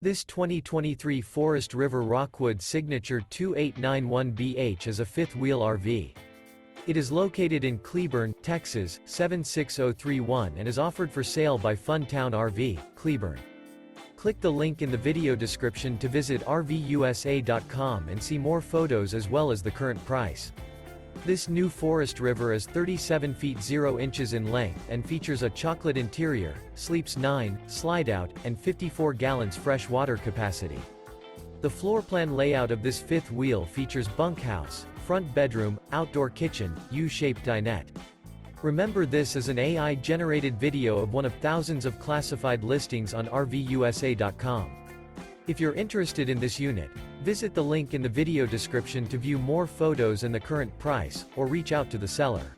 This 2023 Forest River Rockwood Signature 2891BH is a fifth-wheel RV. It is located in Cleburne, Texas, 76031 and is offered for sale by Funtown RV, Cleburne. Click the link in the video description to visit RVUSA.com and see more photos as well as the current price. This new Forest River is 37 feet 0 inches in length and features a chocolate interior, sleeps 9, slide-out, and 54 gallons fresh water capacity. The floor plan layout of this fifth wheel features bunkhouse, front bedroom, outdoor kitchen, U-shaped dinette. Remember, this is an AI-generated video of one of thousands of classified listings on RVUSA.com. If you're interested in this unit, visit the link in the video description to view more photos and the current price, or reach out to the seller.